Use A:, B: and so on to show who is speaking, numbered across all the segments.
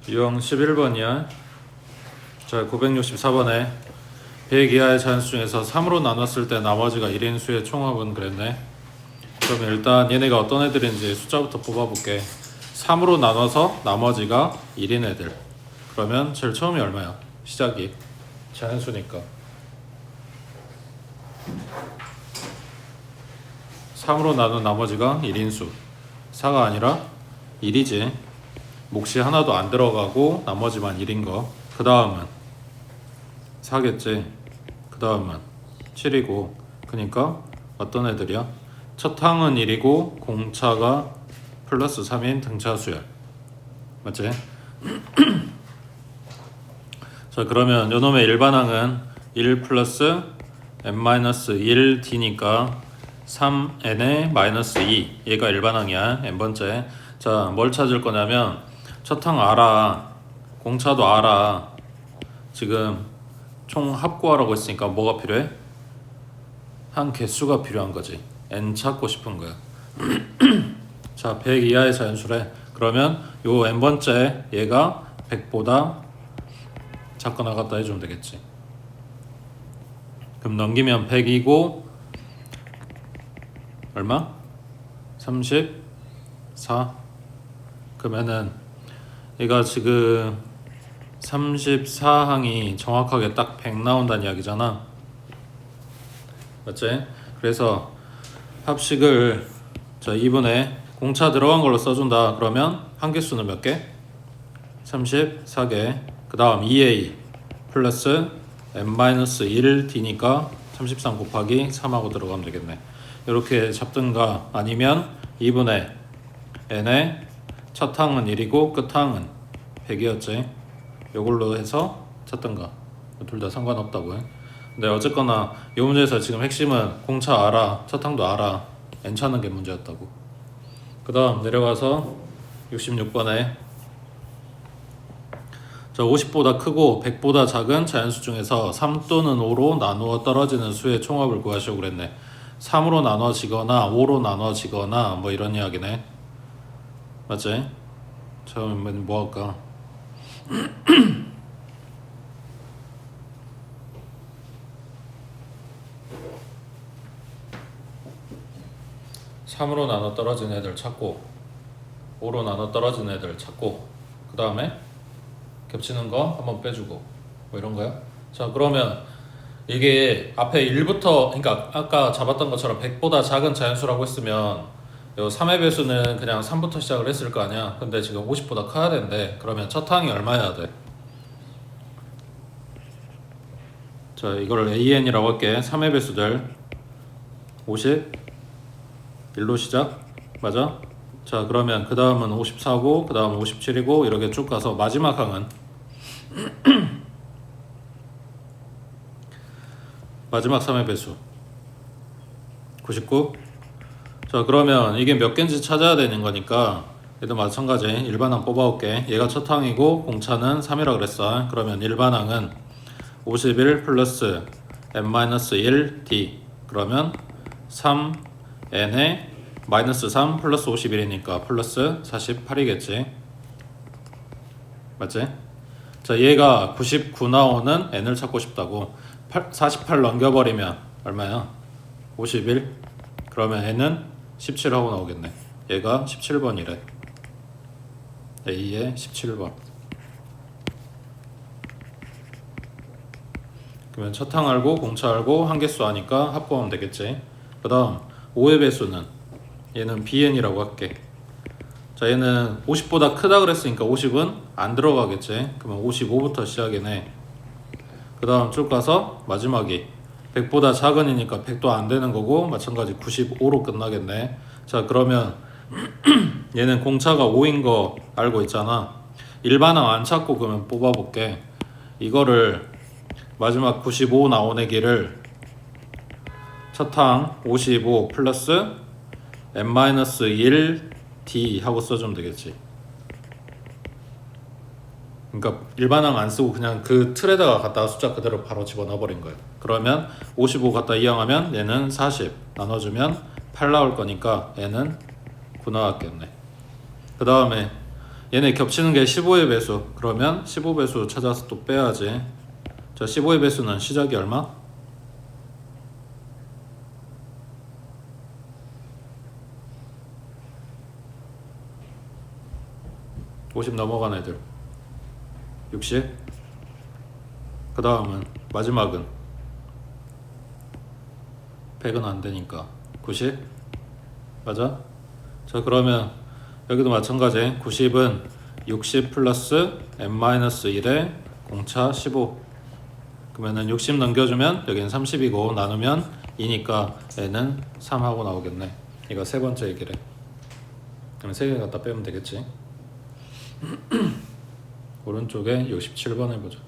A: 유형 11번이야. 자, 964번에 100 이하의 자연수 중에서 3으로 나눴을 때 나머지가 1인 수의 총합은 그랬네. 그러면 일단 얘네가 어떤 애들인지 숫자부터 뽑아볼게. 3으로 나눠서 나머지가 1인 애들. 그러면 제일 처음이 얼마야? 시작이 자연수니까 3으로 나눈 나머지가 1인수. 4가 아니라 1이지. 몫이 하나도 안 들어가고 나머지만 1인 거. 그 다음은 4겠지. 그 다음은 7이고. 그니까 어떤 애들이야? 첫 항은 1이고 공차가 플러스 3인 등차 수열. 맞지? 자, 그러면 요놈의 일반항은 1 플러스 n-1d니까 3n의 마이너스 2. 얘가 일반항이야. n번째. 자, 뭘 찾을 거냐면 첫 항 알아. 공차도 알아. 지금 총 합구하라고 했으니까 뭐가 필요해? 한 개수가 필요한 거지. n 찾고 싶은 거야. 자, 100 이하의 자연수래. 그러면 요 n번째 얘가 100보다 작거나 같다 해주면 되겠지. 그럼 넘기면 100이고 얼마? 34. 그러면은 얘가 지금 34항이 정확하게 딱 100 나온다는 이야기잖아. 맞지? 그래서 합식을 자 2분의 공차 들어간 걸로 써준다. 그러면 한 개수는 몇 개? 34개. 그 다음 2a 플러스 n-1d니까 33 곱하기 3하고 들어가면 되겠네. 이렇게 잡든가 아니면 2분의 n의 첫 항은 1이고 끝 항은 100이었지. 요걸로 해서 찾든가. 둘 다 상관없다고 해. 근데 어쨌거나 이 문제에서 지금 핵심은 공차 알아, 첫 항도 알아, n 찾는 게 문제였다고. 그 다음 내려가서 66번에 자 50보다 크고 100보다 작은 자연수 중에서 3 또는 5로 나누어 떨어지는 수의 총합을 구하시오 그랬네. 3으로 나눠지거나 5로 나눠지거나 뭐 이런 이야기네. 맞지? 처음엔 뭐 할까? 3으로 나눠 떨어진 애들 찾고 5로 나눠 떨어진 애들 찾고 그 다음에 겹치는 거 한번 빼주고 뭐 이런 거야. 자, 그러면 이게 앞에 1부터 그러니까 아까 잡았던 것처럼 100보다 작은 자연수라고 했으면 요 3의 배수는 그냥 3부터 시작을 했을 거 아니야. 근데 지금 50보다 커야 되는데 그러면 첫 항이 얼마여야 돼? 자, 이걸 AN이라고 할게. 3의 배수들 50 1로 시작. 맞아? 자, 그러면 그 다음은 54고 그 다음은 57이고 이렇게 쭉 가서 마지막 항은 마지막 3의 배수 99. 자, 그러면 이게 몇 개인지 찾아야 되는 거니까 얘도 마찬가지 일반항 뽑아올게. 얘가 첫 항이고 공차는 3이라 그랬어. 그러면 일반항은 51 플러스 n-1d 그러면 3n에 마이너스 3 플러스 51이니까 플러스 48이겠지. 맞지? 자, 얘가 99 나오는 n을 찾고 싶다고. 48 넘겨버리면 얼마야? 51. 그러면 n은 17하고 나오겠네. 얘가 17번이래. A의 17번. 그러면 첫 항 알고 공차 알고 한 개수 아니까 합구하면 되겠지. 그 다음 5의 배수는 얘는 BN이라고 할게. 자, 얘는 50보다 크다 그랬으니까 50은 안 들어가겠지. 그러면 55부터 시작이네. 그 다음 쭉 가서 마지막이 100보다 작은이니까 100도 안 되는 거고 마찬가지 95로 끝나겠네. 자, 그러면 얘는 공차가 5인 거 알고 있잖아. 일반항 안 찾고 그러면 뽑아볼게. 이거를 마지막 95 나온 애기를 첫 항 55 플러스 n-1d 하고 써주면 되겠지. 그러니까 일반항 안 쓰고 그냥 그 틀에다가 갖다가 숫자 그대로 바로 집어넣어 버린 거예요. 그러면 55 갖다 이항하면 얘는 40 나눠주면 8 나올 거니까 얘는 9 나왔겠네. 그 다음에 얘네 겹치는 게 15의 배수. 그러면 15배수 찾아서 또 빼야지. 자, 15의 배수는 시작이 얼마? 50 넘어간 애들 60. 그 다음은 마지막은 100은 안 되니까 90. 맞아? 자, 그러면 여기도 마찬가지. 90은 60 플러스 n-1에 공차 15. 그러면은 60 넘겨주면 여기는 30이고 나누면 2니까 n은 3하고 나오겠네. 이거 세 번째 얘기래. 그럼 3개 갖다 빼면 되겠지. 오른쪽에 67번 해보자.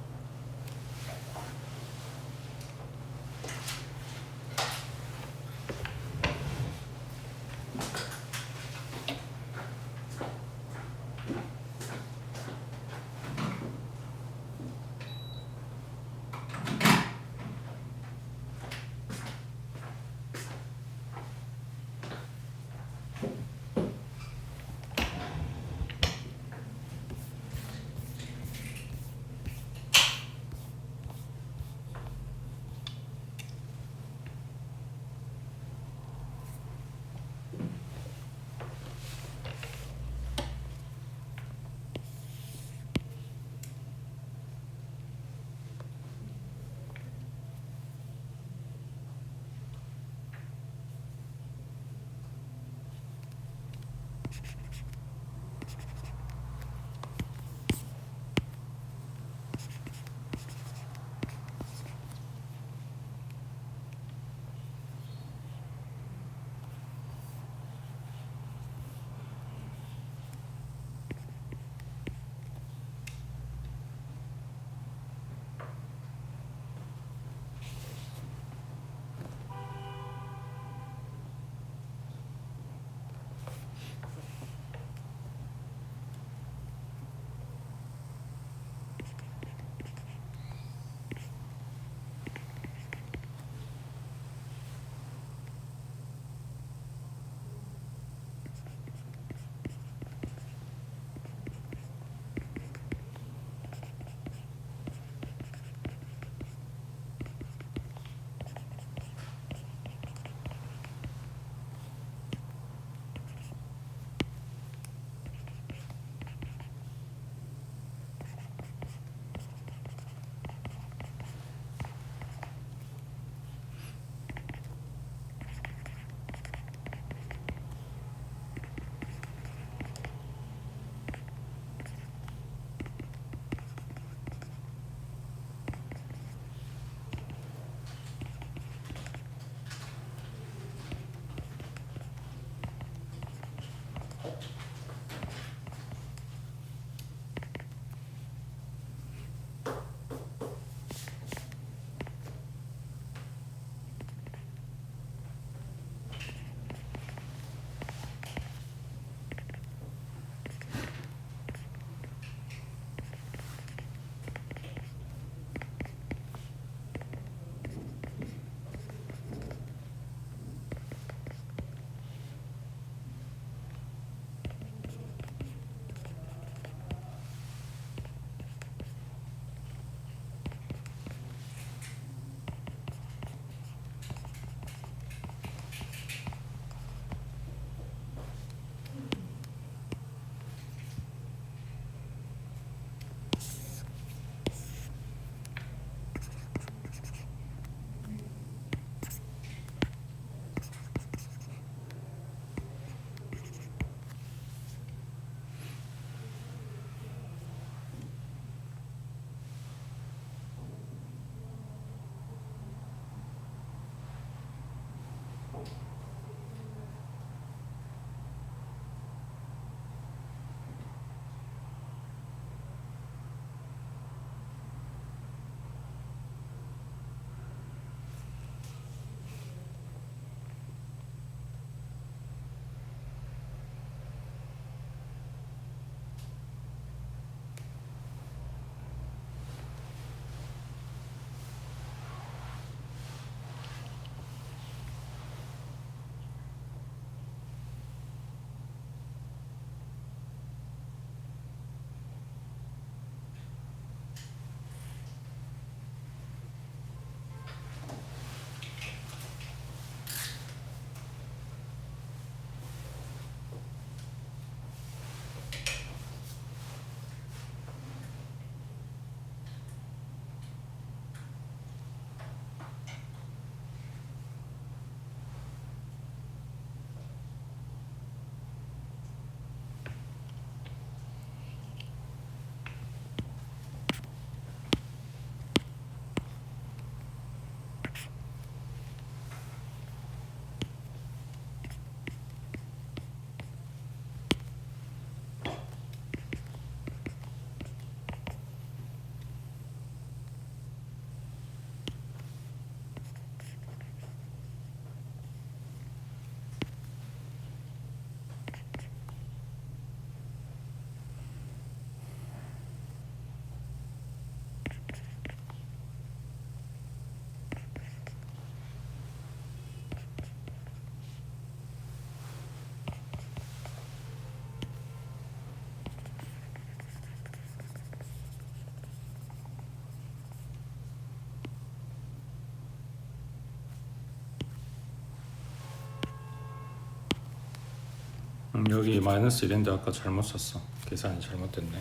A: 여기 마이너스 1인데 아까 잘못 썼어. 계산이 잘못됐네.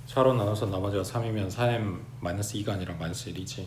A: 4로 나눠서 나머지가 3이면 4m 마이너스 2가 아니라 마이너스 1이지.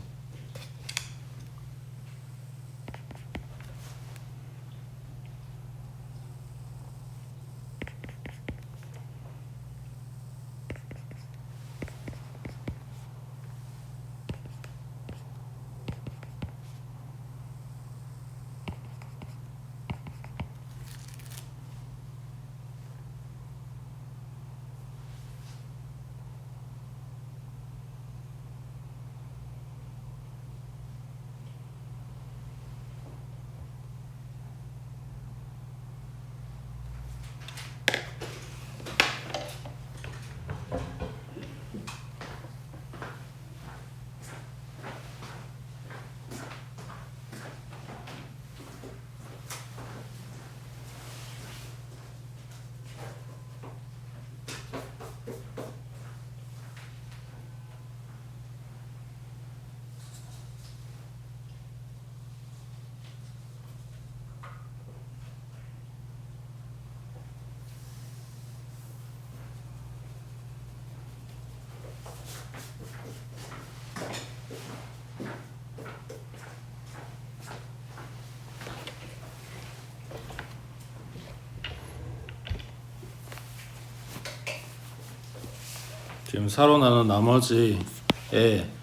A: 지금 4로 나눈 나머지에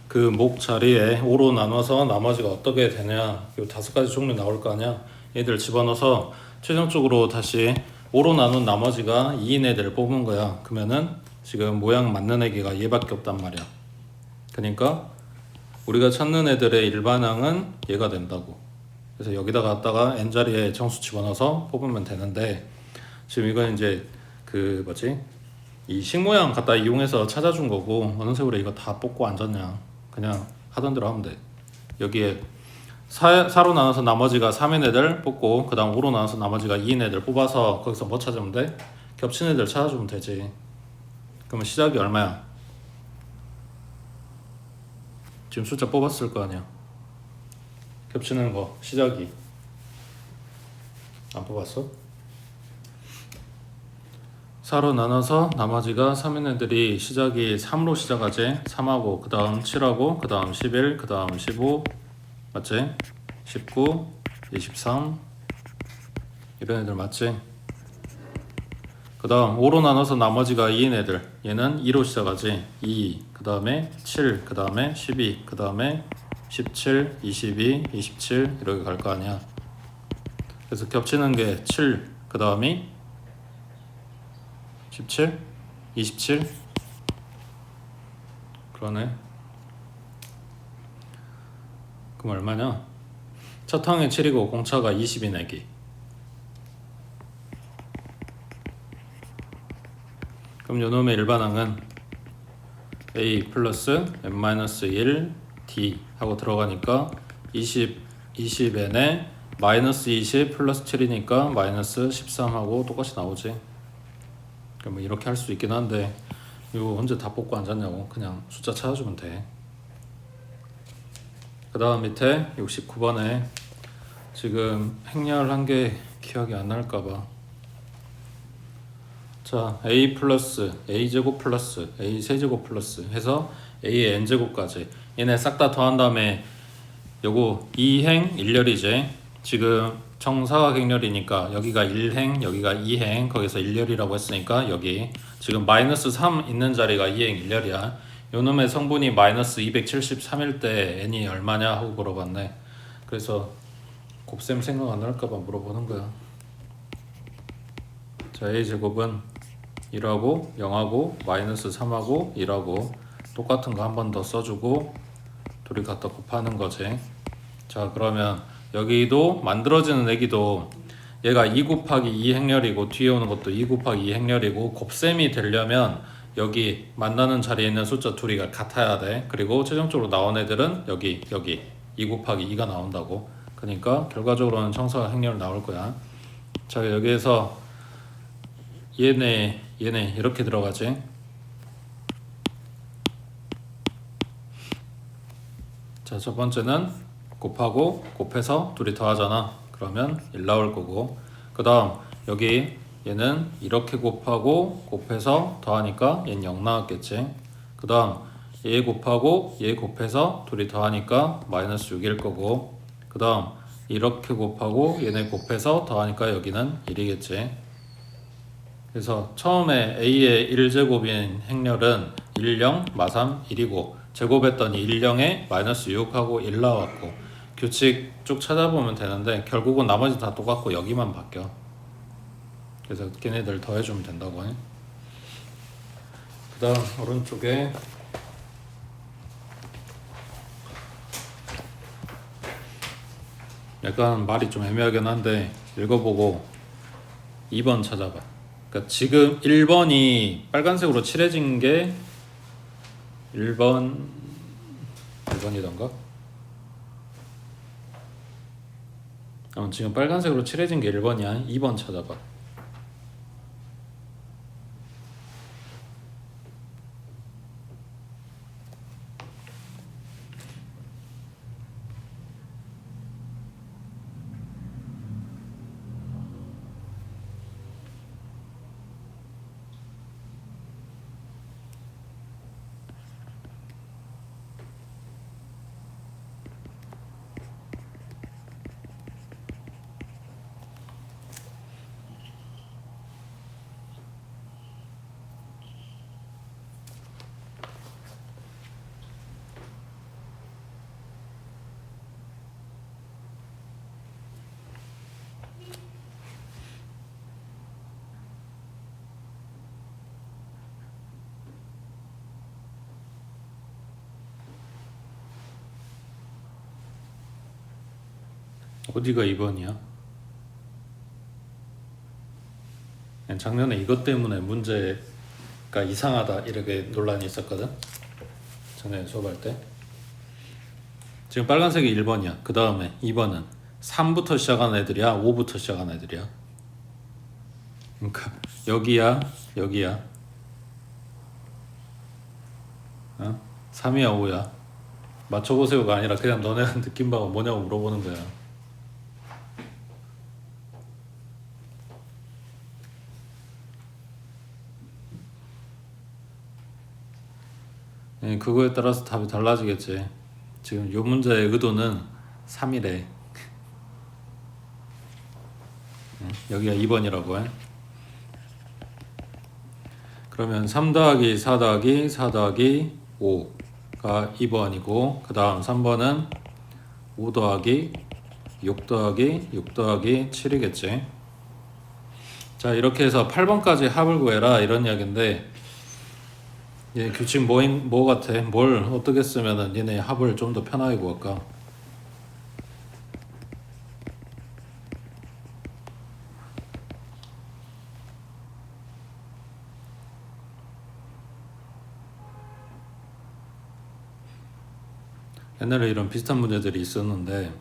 A: 그 목 자리에 5로 나눠서 나머지가 어떻게 되냐, 요 5가지 종류 나올 거 아니야. 얘들 집어넣어서 최종적으로 다시 5로 나눈 나머지가 2인 애들 뽑은 거야. 그러면은 지금 모양 맞는 애기가 얘밖에 없단 말이야. 그러니까 우리가 찾는 애들의 일반항은 얘가 된다고. 그래서 여기다 갖다가 n자리에 정수 집어넣어서 뽑으면 되는데, 지금 이건 이제 그 뭐지, 이 식모양 갖다 이용해서 찾아준 거고, 어느 세월에 이거 다 뽑고 앉았냐. 그냥 하던 대로 하면 돼. 여기에 4로 나눠서 나머지가 3인 애들 뽑고, 그 다음 5로 나눠서 나머지가 2인 애들 뽑아서 거기서 뭐 찾으면 돼? 겹친 애들 찾아주면 되지. 그러면 시작이 얼마야? 지금 숫자 뽑았을 거 아니야. 겹치는 거 시작이 안 뽑았어? 4로 나눠서 나머지가 3인 애들이 시작이 3로 시작하지. 3하고 그 다음 7하고 그 다음 11 그 다음 15 맞지? 19 23 이런 애들 맞지? 그 다음 5로 나눠서 나머지가 2인 애들, 얘는 2로 시작하지. 2 그 다음에 7 그 다음에 12 그 다음에 17 22 27 이렇게 갈 거 아니야. 그래서 겹치는 게 7 그 다음이 17 27 그러네. 그럼 얼마냐? 첫 항에 7이고 공차가 20인 애기. 그럼 요놈의 일반항은 a 플러스 n-1 d 하고 들어가니까 20n에 마이너스 20 플러스 7이니까 마이너스 13하고 똑같이 나오지. 그럼 이렇게 할 수 있긴 한데, 이거 언제 다 뽑고 앉았냐고. 그냥 숫자 찾아주면 돼. 그 다음 밑에 69번에 지금 행렬한 게 기억이 안 날까봐, 자 a 플러스 a 제곱 플러스 a 세제곱 플러스 해서 a의 n제곱까지 얘네 싹 다 더한 다음에 요거 2행 1열이지. 지금 정사각행렬이니까 여기가 1행 여기가 2행 거기서 1열이라고 했으니까 여기 지금 마이너스 3 있는 자리가 2행 1열이야. 요놈의 성분이 마이너스 273일 때 n이 얼마냐 하고 물어봤네. 그래서 곱셈 생각 안 할까봐 물어보는 거야. 자 a제곱은 1하고 0하고 마이너스 3하고 1하고 똑같은 거 한 번 더 써주고 둘이 갖다 곱하는 거지. 자 그러면 여기도 만들어지는 애기도 얘가 2 곱하기 2 행렬이고 뒤에 오는 것도 2 곱하기 2 행렬이고 곱셈이 되려면 여기 만나는 자리에 있는 숫자 둘이가 같아야 돼. 그리고 최종적으로 나온 애들은 여기 2 곱하기 2가 나온다고. 그러니까 결과적으로는 정사각 행렬 나올 거야. 자 여기에서 얘네 이렇게 들어가지. 자 첫 번째는 곱하고 곱해서 둘이 더하잖아. 그러면 1 나올 거고, 그 다음 여기 얘는 이렇게 곱하고 곱해서 더하니까 얘는 0 나왔겠지. 그 다음 얘 곱하고 얘 곱해서 둘이 더하니까 마이너스 6일 거고, 그 다음 이렇게 곱하고 얘네 곱해서 더하니까 여기는 1이겠지. 그래서 처음에 a의 1제곱인 행렬은 1, 0, 마삼, 1이고 제곱했더니 1, 0에 마이너스 6하고 1 나왔고, 규칙 쭉 찾아보면 되는데 결국은 나머지 다 똑같고 여기만 바뀌어. 그래서 걔네들 더해주면 된다고 해. 그 다음 오른쪽에 약간 말이 좀 애매하긴 한데 읽어보고 2번 찾아봐. 그러니까 지금 1번이 빨간색으로 칠해진 게 1번이던가? 지금 빨간색으로 칠해진 게 1번이야. 2번 찾아봐. 어디가 2번이야? 작년에 이것 때문에 문제가 이상하다 이렇게 논란이 있었거든. 작년에 수업할 때. 지금 빨간색이 1번이야. 그 다음에 2번은 3부터 시작하는 애들이야? 5부터 시작하는 애들이야? 그러니까 여기야, 여기야. 3이야, 5야? 맞춰보세요가 아니라 그냥 너네가 느낀 바가 뭐냐고 물어보는 거야. 그거에 따라서 답이 달라지겠지. 지금 이 문제의 의도는 3이래. 여기가 2번이라고 해. 그러면 3 더하기 4 더하기 4 더하기 5가 2번이고, 그 다음 3번은 5 더하기 6 더하기 6 더하기 7이겠지. 자, 이렇게 해서 8번까지 합을 구해라 이런 이야기인데, 얘 규칙 뭐 같아? 뭘 어떻게 쓰면은 얘네 합을 좀 더 편하게 구할까? 옛날에 이런 비슷한 문제들이 있었는데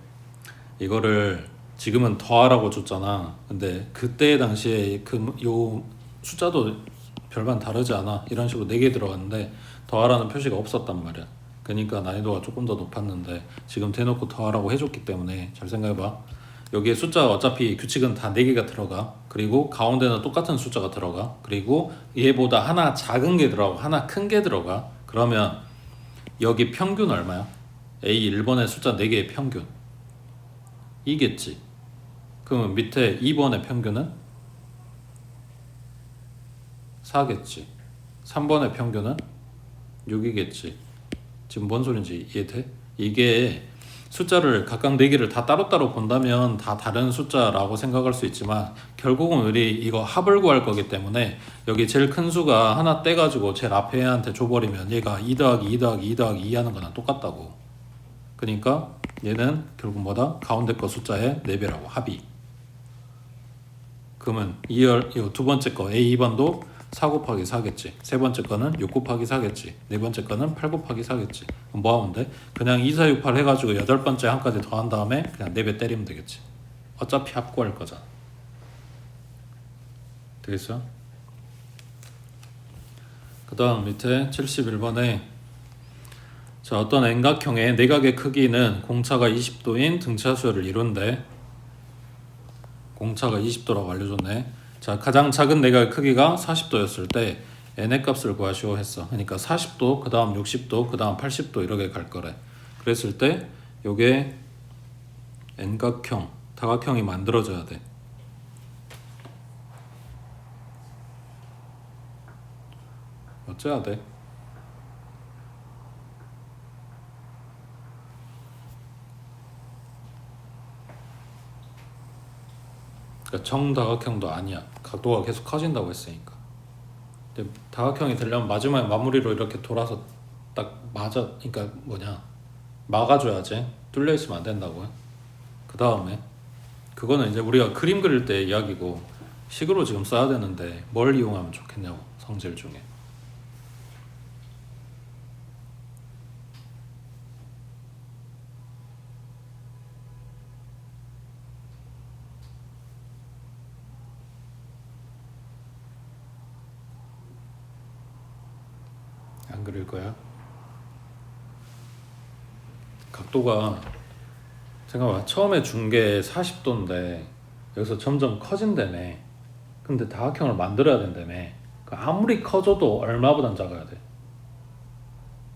A: 이거를 지금은 더하라고 줬잖아. 근데 그때 당시에 요 숫자도 별반 다르지 않아. 이런 식으로 4개 들어갔는데 더하라는 표시가 없었단 말이야. 그러니까 난이도가 조금 더 높았는데 지금 대놓고 더하라고 해줬기 때문에 잘 생각해봐. 여기에 숫자가 어차피 규칙은 다 4개가 들어가. 그리고 가운데는 똑같은 숫자가 들어가. 그리고 얘보다 하나 작은 게 들어가고 하나 큰 게 들어가. 그러면 여기 평균 얼마야? A 1번의 숫자 4개의 평균 이겠지. 그러면 밑에 2번의 평균은 4겠지. 3번의 평균은 6이겠지. 지금 뭔 소린지 이해돼? 이게 숫자를 각각 4개를 다 따로따로 본다면 다 다른 숫자라고 생각할 수 있지만 결국은 우리 이거 합을 구할 거기 때문에 여기 제일 큰 수가 하나 떼가지고 제일 앞에 애한테 줘버리면 얘가 2 더하기 2 더하기 2 더하기 2 하는 거랑 똑같다고. 그러니까 얘는 결국 뭐다? 가운데 거 숫자의 4배라고 합이. 그러면 이 두 번째 거 A2번도 4 곱하기 4겠지. 세 번째 거는 6 곱하기 4겠지. 네 번째 거는 8 곱하기 4겠지. 그럼 뭐 하면 돼? 그냥 2, 4, 6, 8 해가지고 8번째 한까지 더한 다음에 그냥 4배 때리면 되겠지. 어차피 합 구할 거잖아. 되겠어? 그 다음 밑에 71번에 자, 어떤 N각형의 내각의 크기는 공차가 20도인 등차 수열을 이룬대. 공차가 20도라고 알려줬네. 자, 가장 작은 내각의 크기가 40도였을 때 n의 값을 구하시오 했어. 그러니까 40도, 그 다음 60도, 그 다음 80도 이렇게 갈 거래. 그랬을 때 요게 n각형, 다각형이 만들어져야 돼. 어째야 돼? 그러니까 정다각형도 아니야. 각도가 계속 커진다고 했으니까. 근데 다각형이 되려면 마지막에 마무리로 이렇게 돌아서 딱 맞아, 그러니까 뭐냐, 막아줘야지. 뚫려 있으면 안 된다고요. 그 다음에 그거는 이제 우리가 그림 그릴 때 이야기고 식으로 지금 써야 되는데 뭘 이용하면 좋겠냐고, 성질 중에. 안 그릴 거야? 각도가 생각해봐. 처음에 준 게 40도인데 여기서 점점 커진다며. 근데 다각형을 만들어야 된다며. 그 아무리 커져도 얼마보단 작아야 돼.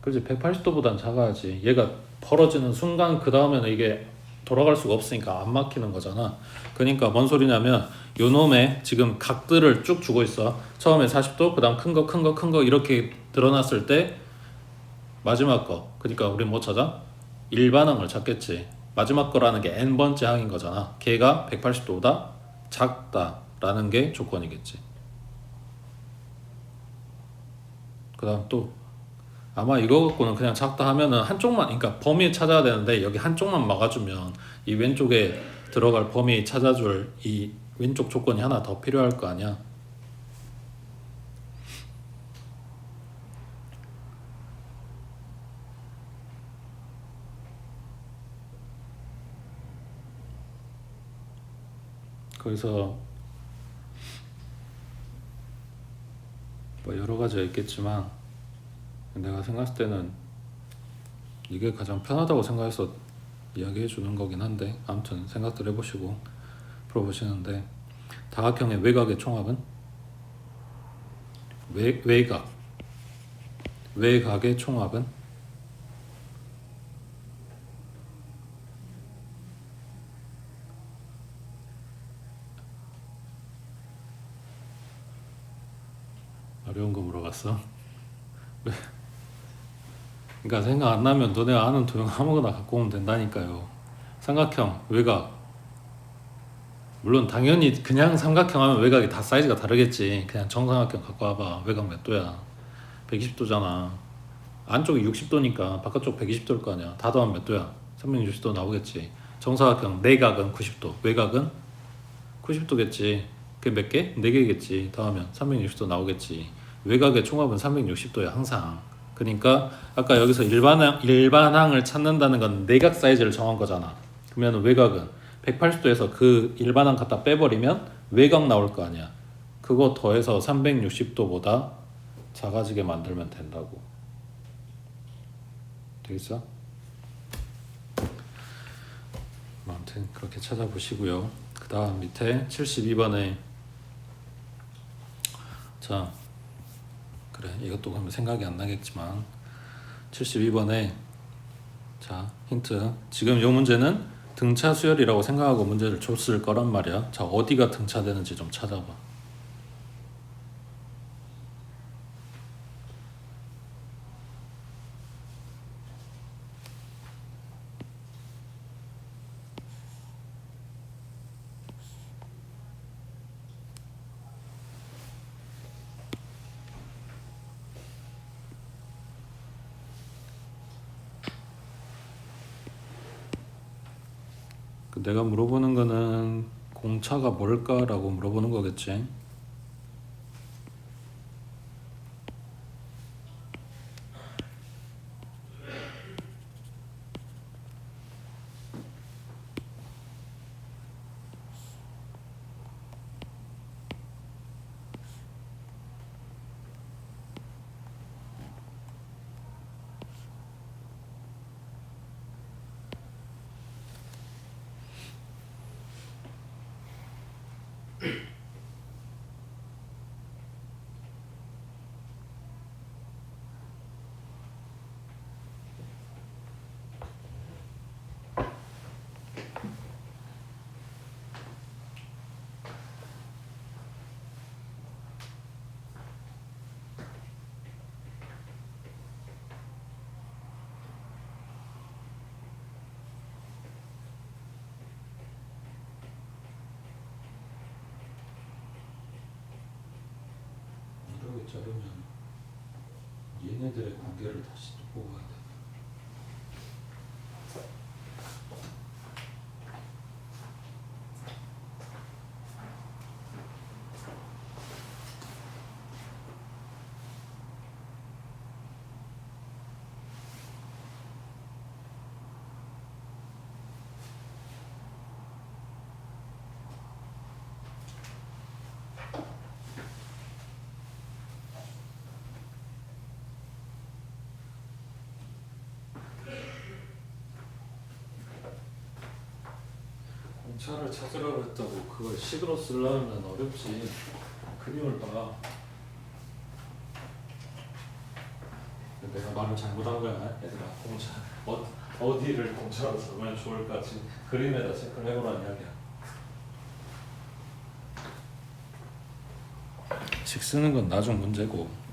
A: 그렇지, 180도보단 작아야지. 얘가 벌어지는 순간 그 다음에는 이게 돌아갈 수가 없으니까 안 막히는 거잖아. 그러니까 뭔 소리냐면 요 놈의 지금 각들을 쭉 주고 있어. 처음에 40도, 그 다음 큰 거, 큰 거, 큰 거 이렇게 드러났을 때 마지막 거, 그러니까 우리 뭐 찾아? 일반항을 찾겠지. 마지막 거라는 게 n번째 항인 거잖아. 걔가 180도보다 작다라는 게 조건이겠지. 그 다음 또 아마 이거 갖고는 그냥 작다 하면은 한쪽만, 그러니까 범위 찾아야 되는데 여기 한쪽만 막아주면 이 왼쪽에 들어갈 범위 찾아줄 이 왼쪽 조건이 하나 더 필요할 거 아니야. 거기서 뭐 여러 가지가 있겠지만 내가 생각했을 때는 이게 가장 편하다고 생각해서 이야기해 주는 거긴 한데, 아무튼 생각들 해보시고 풀어보시는데, 다각형의 외곽의 총합은 외곽의 총합은 어려운 거 물어봤어. 그러니까 생각 안 나면 너네 아는 도형 아무거나 갖고 오면 된다니까요. 삼각형 외곽, 물론 당연히 그냥 삼각형 하면 외곽이 다 사이즈가 다르겠지. 그냥 정삼각형 갖고 와봐. 외곽 몇 도야? 120도잖아. 안쪽이 60도니까 바깥쪽 120도일 거 아니야. 다 더하면 몇 도야? 360도 나오겠지. 정사각형 내각은 90도, 외곽은 90도겠지. 그게 몇 개? 4개겠지. 더하면 360도 나오겠지. 외곽의 총합은 360도야 항상. 그러니까 아까 여기서 일반항을 찾는다는 건 내각 사이즈를 정한 거잖아. 그러면 외곽은 180도에서 그 일반항 갖다 빼버리면 외곽 나올 거 아니야. 그거 더해서 360도보다 작아지게 만들면 된다고. 되겠어? 아무튼 그렇게 찾아보시고요. 그 다음 밑에 72번에 자, 그래, 이것도 그러면 생각이 안 나겠지만 72번에 자, 힌트. 지금 이 문제는 등차 수열이라고 생각하고 문제를 줬을 거란 말이야. 자, 어디가 등차되는지 좀 찾아봐. 내가 물어보는 거는 공차가 뭘까라고 물어보는 거겠지. 자르면 얘네들의 관계를 다시 또 뽑아야 돼. 공차를 찾으라고 했다고 그걸 식으로 쓰려면 어렵지. 그림을 봐. 내가 말을 잘못한 거야, 얘들아. 공차 어디를 공차로 쓰면 좋을까? 지금 그림에다 체크를 해보라는 이야기야. 식 쓰는 건 나중 문제고.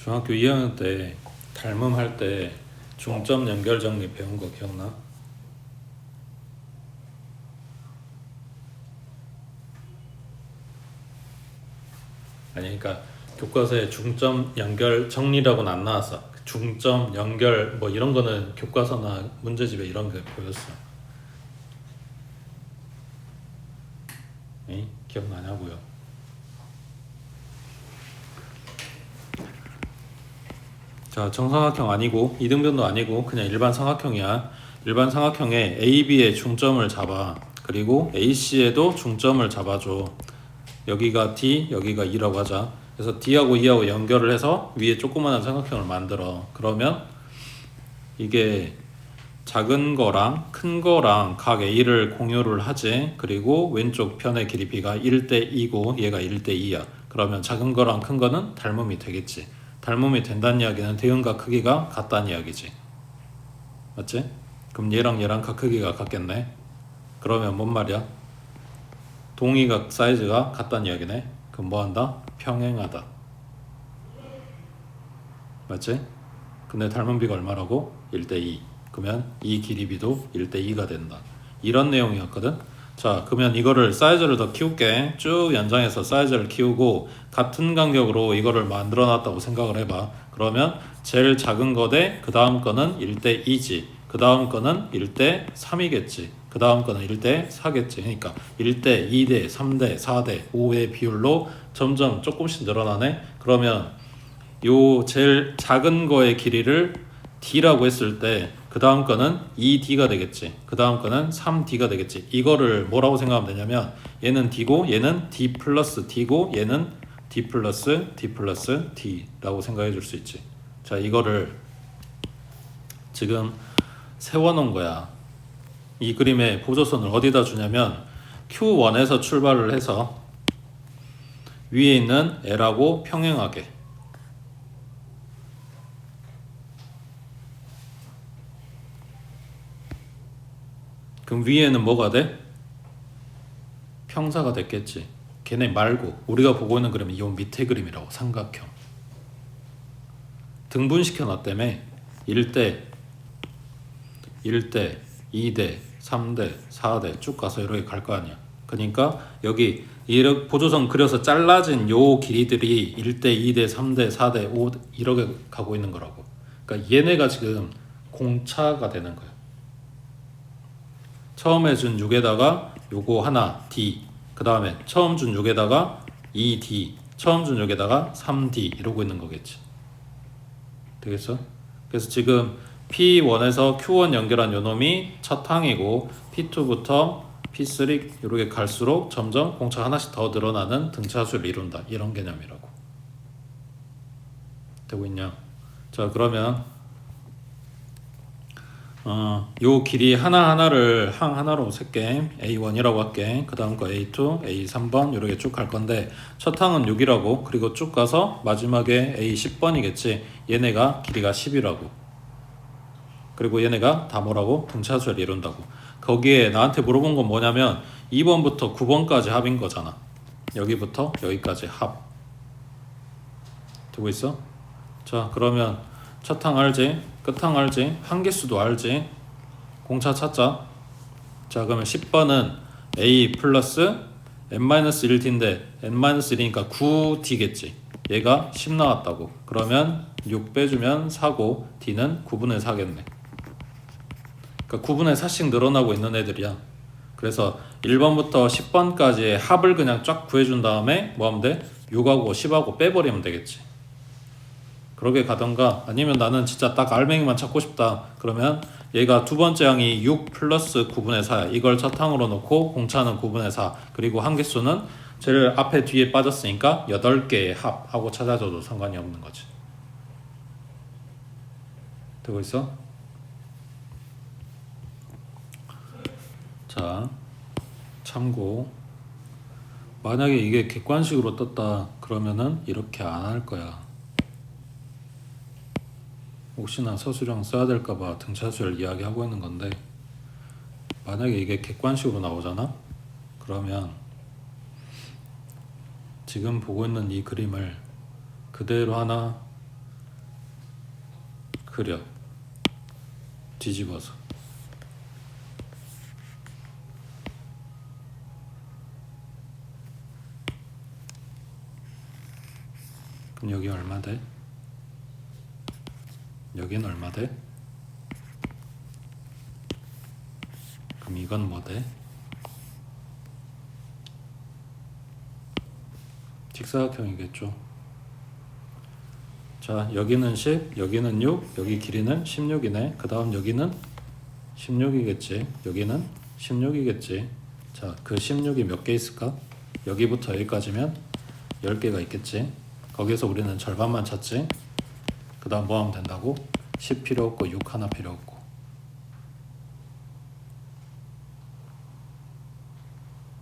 A: 중학교 2학년 때 닮음 할 때 중점 연결 정리 배운 거 기억나? 아니 그러니까 교과서에 중점 연결 정리라고는 안 나왔어. 중점 연결 뭐 이런 거는 교과서나 문제집에 이런 게 보였어. 에이? 기억나냐고요? 자, 정삼각형 아니고 이등변도 아니고 그냥 일반 삼각형이야. 일반 삼각형에 AB의 중점을 잡아. 그리고 AC에도 중점을 잡아줘. 여기가 D, 여기가 E라고 하자. 그래서 D하고 E하고 연결을 해서 위에 조그만한 삼각형을 만들어. 그러면 이게 작은 거랑 큰 거랑 각 A를 공유를 하지. 그리고 왼쪽 편의 길이 B가 1대 2고 얘가 1대 2야. 그러면 작은 거랑 큰 거는 닮음이 되겠지. 닮음이 된다는 이야기는 대응각 크기가 같다는 이야기지. 맞지? 그럼 얘랑 얘랑 각 크기가 같겠네. 그러면 뭔 말이야? 동의각 사이즈가 같다는 이야기네. 그럼 뭐한다? 평행하다. 맞지? 근데 닮은 비가 얼마라고? 1대 2. 그러면 이 길이 비도 1대 2가 된다. 이런 내용이었거든. 자, 그러면 이거를 사이즈를 더 키울게. 쭉 연장해서 사이즈를 키우고 같은 간격으로 이거를 만들어 놨다고 생각을 해봐. 그러면 제일 작은 거 대 그 다음 거는 1대 2지. 그 다음 거는 1대 3이겠지. 그 다음 거는 1대 4겠지. 그러니까 1대 2대 3대 4대 5의 비율로 점점 조금씩 늘어나네. 그러면 요 제일 작은 거의 길이를 D라고 했을 때 그 다음 거는 2D가 되겠지. 그 다음 거는 3D가 되겠지. 이거를 뭐라고 생각하면 되냐면 얘는 D고 얘는 D 플러스 D고 얘는 D 플러스 D 플러스 D라고 생각해 줄 수 있지. 자, 이거를 지금 세워놓은 거야. 이 그림의 보조선을 어디다 주냐면 Q1에서 출발을 해서 위에 있는 L하고 평행하게. 그럼 위에는 뭐가 돼? 평사가 됐겠지. 걔네 말고 우리가 보고 있는 그림은 이 밑에 그림이라고. 삼각형. 등분시켜 놨다며. 1대 1대 2대 3대 4대 쭉 가서 이렇게 갈 거 아니야. 그러니까 여기 이렇게 보조선 그려서 잘라진 요 길이들이 1대 2대 3대 4대 5 이렇게 가고 있는 거라고. 그러니까 얘네가 지금 공차가 되는 거야. 처음에 준 6에다가 요거 하나 D, 그 다음에 처음 준 6에다가 2D, 처음 준 6에다가 3D 이러고 있는 거겠지. 되겠어? 그래서 지금 P1에서 Q1 연결한 요 놈이 첫 항이고 P2부터 P3 이렇게 갈수록 점점 공차 하나씩 더 늘어나는 등차수를 이룬다. 이런 개념이라고. 되고 있냐? 자, 그러면 요 길이 하나하나를 항 하나로 셀게. A1이라고 할게. 그 다음 거 A2, A3번 이렇게 쭉 갈 건데 첫 항은 6이라고. 그리고 쭉 가서 마지막에 A10번이겠지. 얘네가 길이가 10이라고. 그리고 얘네가 다 뭐라고? 등차수를 이룬다고. 거기에 나한테 물어본 건 뭐냐면 2번부터 9번까지 합인 거잖아. 여기부터 여기까지 합. 되고 있어? 자 그러면 첫 항 알지? 끝 항 알지? 한계수도 알지? 공차 찾자. 자 그러면 10번은 a 플러스 n-1t인데 n-1이니까 9t겠지. 얘가 10 나왔다고. 그러면 6 빼주면 4고 d는 9분의 4겠네. 그러니까 9분의 4씩 늘어나고 있는 애들이야. 그래서 1번부터 10번까지의 합을 그냥 쫙 구해준 다음에 뭐 하면 돼? 6하고 10하고 빼버리면 되겠지. 그러게 가던가 아니면 나는 진짜 딱 알맹이만 찾고 싶다. 그러면 얘가 두 번째 항이 6 플러스 9분의 4야. 이걸 첫 항으로 놓고 공차는 9분의 4 그리고 한계수는 제일 앞에 뒤에 빠졌으니까 8개의 합하고 찾아줘도 상관이 없는 거지. 되고 있어? 자 참고 만약에 이게 객관식으로 떴다 그러면은 이렇게 안 할 거야. 혹시나 서술형 써야 될까봐 등차수열 이야기하고 있는 건데 만약에 이게 객관식으로 나오잖아? 그러면 지금 보고 있는 이 그림을 그대로 하나 그려. 뒤집어서. 그럼 여기 얼마 돼? 여긴 얼마 돼? 그럼 이건 뭐 돼? 직사각형이겠죠. 자 여기는 10, 여기는 6, 여기 길이는 16이네. 그 다음 여기는 16이겠지. 여기는 16이겠지. 자 그 16이 몇 개 있을까? 여기부터 여기까지면 10개가 있겠지. 거기서 우리는 절반만 찾지. 그 다음 뭐 하면 된다고? 10 필요 없고 6 하나 필요 없고.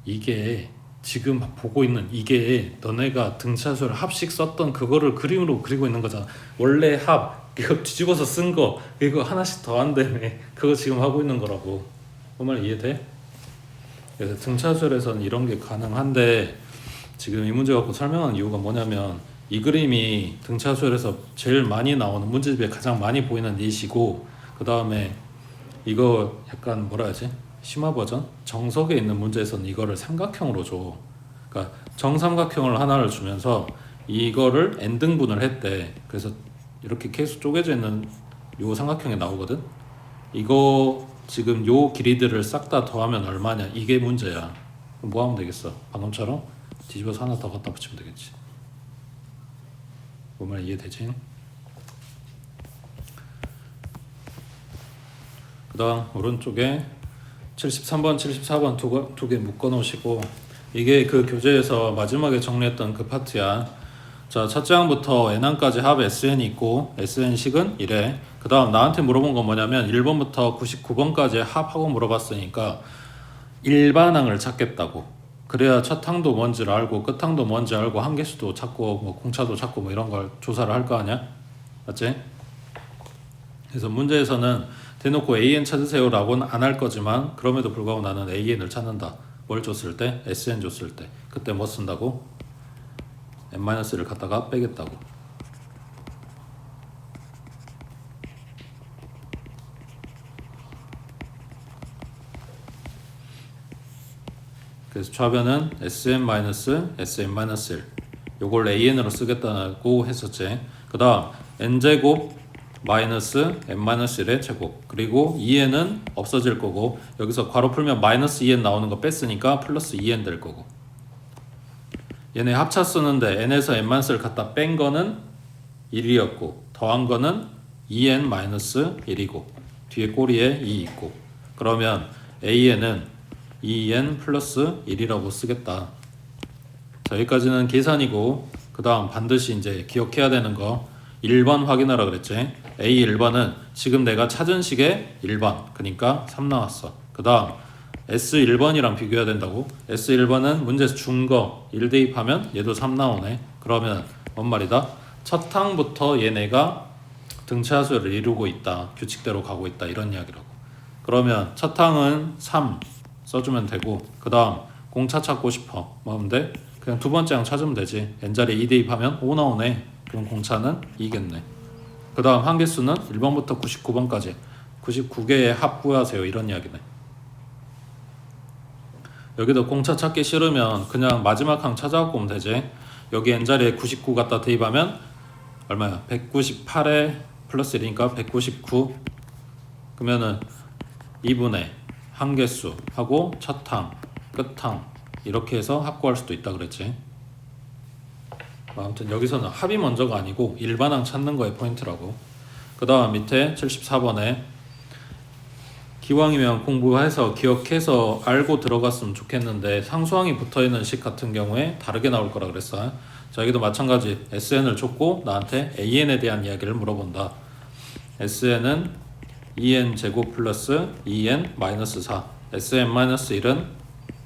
A: 이게 지금 보고 있는 이게 너네가 등차수열 합식 썼던 그거를 그림으로 그리고 있는 거잖아. 원래 합 이거 뒤집어서 쓴 거 이거 하나씩 더 한다며. 그거 지금 하고 있는 거라고. 그 말 이해돼? 그래서 등차수열에서는 이런 게 가능한데 지금 이 문제 갖고 설명한 이유가 뭐냐면 이 그림이 등차수열에서 제일 많이 나오는 문제집에 가장 많이 보이는 예시고 그 다음에 이거 약간 뭐라 해야지? 심화 버전? 정석에 있는 문제에서는 이거를 삼각형으로 줘. 그러니까 정삼각형을 하나를 주면서 이거를 n등분을 했대. 그래서 이렇게 계속 쪼개져 있는 요 삼각형이 나오거든. 이거 지금 요 길이들을 싹 다 더하면 얼마냐? 이게 문제야. 그럼 뭐 하면 되겠어? 방금처럼 뒤집어서 하나 더 갖다 붙이면 되겠지. 뭐 말 이해되지? 그 다음 오른쪽에 73번, 74번 두 개 묶어 놓으시고 이게 그 교재에서 마지막에 정리했던 그 파트야. 자, 첫째 항부터 n항까지 합 SN이 있고 SN식은 이래. 그 다음 나한테 물어본 건 뭐냐면 1번부터 99번까지 합하고 물어봤으니까 일반항을 찾겠다고. 그래야 첫 항도 뭔지를 알고 끝 항도 뭔지 알고 한계수도 찾고 뭐 공차도 찾고 뭐 이런 걸 조사를 할 거 아니야? 맞지? 그래서 문제에서는 대놓고 AN 찾으세요 라고는 안 할 거지만 그럼에도 불구하고 나는 AN을 찾는다. 뭘 줬을 때? SN 줬을 때. 그때 뭐 쓴다고? n-를 갖다가 빼겠다고. 그래서 좌변은 sn-sn-1 요걸 an으로 쓰겠다고 했었지. 그 다음 n제곱 마이너스 n-1의 제곱 그리고 2n은 없어질 거고 여기서 괄호 풀면 마이너스 2n 나오는 거 뺐으니까 플러스 2n 될 거고 얘네 합차 쓰는데 n에서 n-을 갖다 뺀 거는 1이었고 더한 거는 2n-1이고 뒤에 꼬리에 2 있고 그러면 an은 2n 플러스 1이라고 쓰겠다. 자 여기까지는 계산이고 그 다음 반드시 이제 기억해야 되는 거 1번 확인하라 그랬지. A 1번은 지금 내가 찾은 식의 1번 그러니까 3 나왔어. 그 다음 S 1번이랑 비교해야 된다고. S 1번은 문제에서 준 거 1 대입하면 얘도 3 나오네. 그러면 뭔 말이다? 첫 항부터 얘네가 등차수열을 이루고 있다. 규칙대로 가고 있다. 이런 이야기라고. 그러면 첫 항은 3 써주면 되고 그 다음 공차 찾고 싶어. 뭐 하면 돼? 그냥 두 번째 항 찾으면 되지. n자리에 2 대입하면 5 나오네. 그럼 공차는 2겠네. 그 다음 한계수는 1번부터 99번까지 99개의 합 구하세요 이런 이야기네. 여기도 공차 찾기 싫으면 그냥 마지막 항 찾아갖고 오면 되지. 여기 n자리에 99 갖다 대입하면 얼마야? 198에 플러스 1이니까 199. 그러면은 2분의 한계수 하고 첫 항, 끝 항 이렇게 해서 합 구할 수도 있다 그랬지. 아무튼 여기서는 합이 먼저가 아니고 일반항 찾는 거에 포인트라고. 그 다음 밑에 74번에 기왕이면 공부해서 기억해서 알고 들어갔으면 좋겠는데 상수항이 붙어있는 식 같은 경우에 다르게 나올 거라 그랬어. 자, 여기도 마찬가지 SN을 줬고 나한테 AN에 대한 이야기를 물어본다. SN은 2n 제곱 플러스 2n 마이너스 4. SN-1은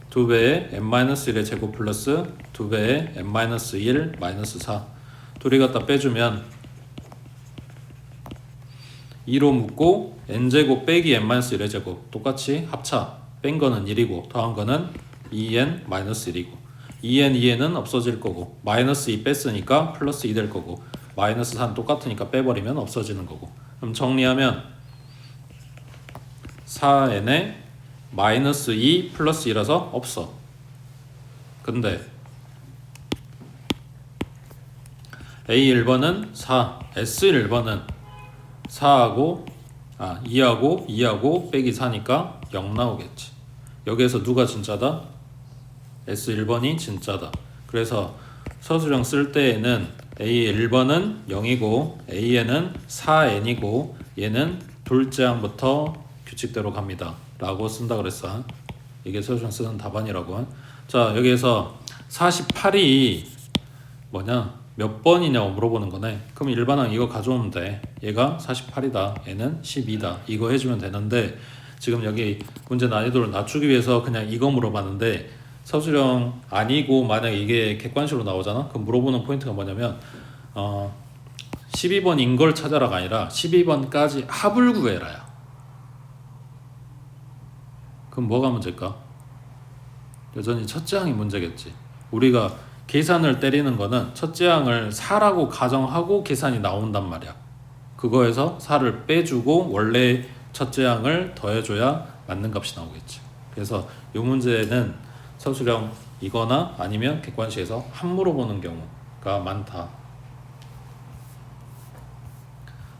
A: 2배의 n-1의 제곱 플러스 2배의 n-1 마이너스 4. 둘이 갖다 빼주면 2로 묶고 n제곱 빼기 n-1의 제곱 똑같이 합차. 뺀 거는 1이고 더한 거는 2n-1이고 2n은 없어질 거고 마이너스 2 뺐으니까 플러스 2 될 거고 마이너스 4는 똑같으니까 빼버리면 없어지는 거고. 그럼 정리하면 4n에 마이너스 2 플러스 2라서 없어. 근데 A1번은 4, S1번은 4하고 2하고 빼기 4니까 0 나오겠지. 여기에서 누가 진짜다? S1번이 진짜다. 그래서 서술형 쓸 때에는 A1번은 0이고 An은 4n이고 얘는 둘째 항부터 규칙대로 갑니다 라고 쓴다 그랬어. 이게 서술형 쓰는 답안이라고. 자, 여기에서 48이 뭐냐 몇 번이냐고 물어보는 거네. 그럼 일반항 이거 가져오면 돼. 얘가 48이다 얘는 12다 이거 해주면 되는데 지금 여기 문제 난이도를 낮추기 위해서 그냥 이거 물어봤는데 서술형 아니고 만약에 이게 객관식으로 나오잖아. 그럼 물어보는 포인트가 뭐냐면 12번인 걸 찾아라가 아니라 12번까지 합을 구해라야. 그럼 뭐가 문제일까? 여전히 첫째 항이 문제겠지. 우리가 계산을 때리는 거는 첫째 항을 4라고 가정하고 계산이 나온단 말이야. 그거에서 4를 빼주고 원래 첫째 항을 더해줘야 맞는 값이 나오겠지. 그래서 이 문제는 서술형 이거나 아니면 객관식에서 합 물어보는 경우가 많다.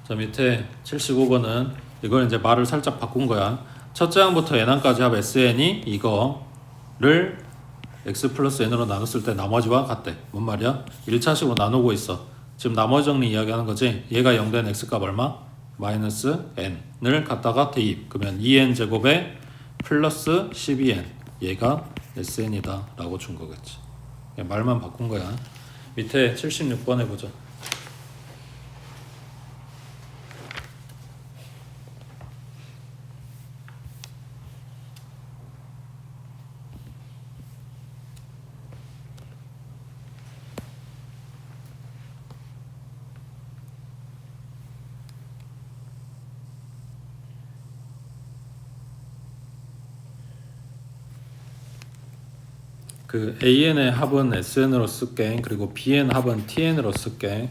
A: 자, 밑에 75번은 이걸 이제 말을 살짝 바꾼 거야. 첫째 항부터 n항까지 합 SN이 이거를 x 플러스 n으로 나눴을 때 나머지와 같대. 뭔 말이야? 1차식으로 나누고 있어. 지금 나머지 정리 이야기하는 거지. 얘가 0 된 x값 얼마? 마이너스 n을 갖다가 대입. 그러면 2n 제곱에 플러스 12n 얘가 sn이다 라고 준 거겠지. 말만 바꾼 거야. 밑에 76번 해보자. 그 AN의 합은 SN으로 쓸게. 그리고 BN 합은 TN으로 쓸게.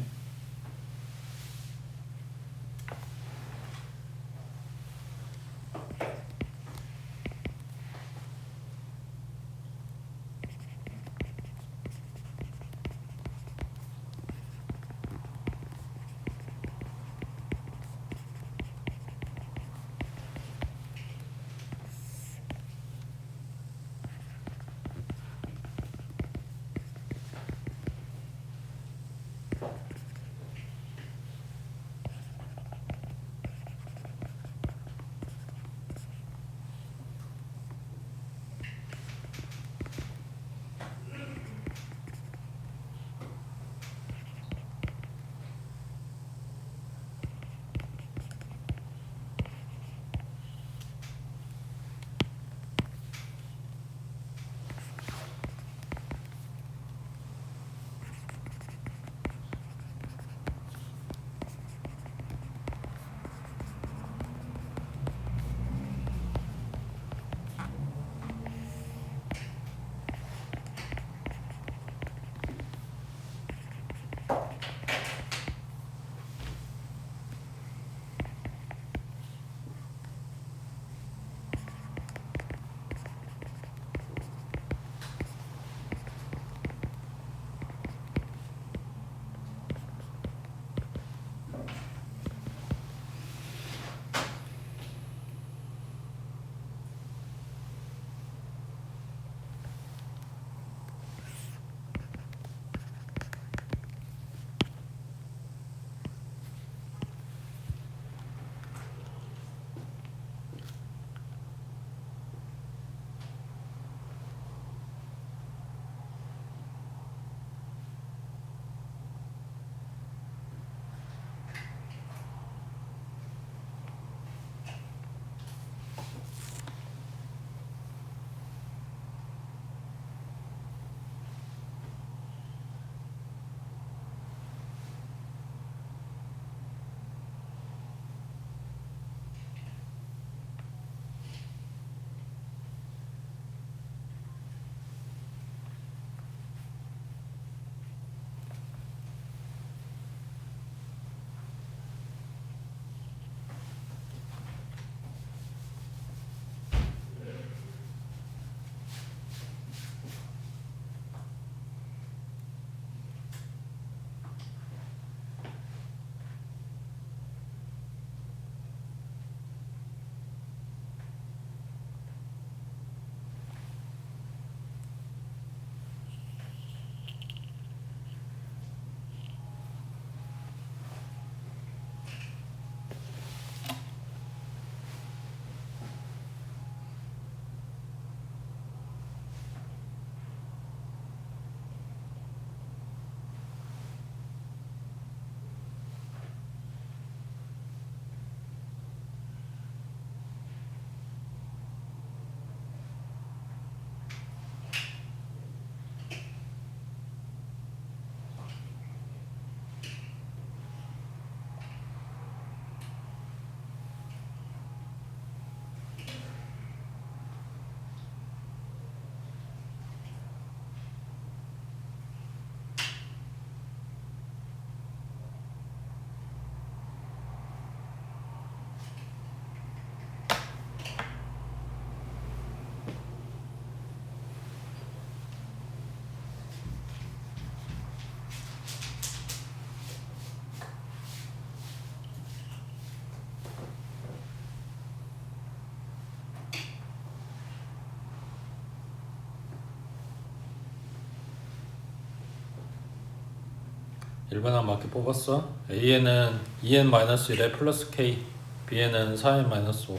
A: 일반항 맞게 뽑았어. A에는 2n-1에 플러스 K, B에는 4n-5.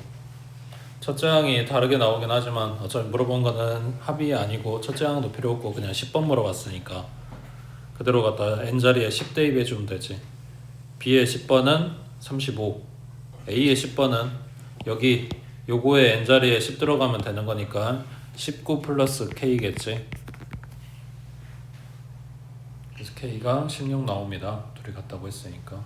A: 첫째 항이 다르게 나오긴 하지만 어차피 물어본 거는 합이 아니고 첫째 항도 필요 없고 그냥 10번 물어봤으니까 그대로 갖다 n자리에 10 대입해주면 되지. B의 10번은 35, A의 10번은 여기 요거에 n자리에 10 들어가면 되는 거니까 19 플러스 K겠지. 그래서 K가 16 나옵니다. 둘이 같다고 했으니까.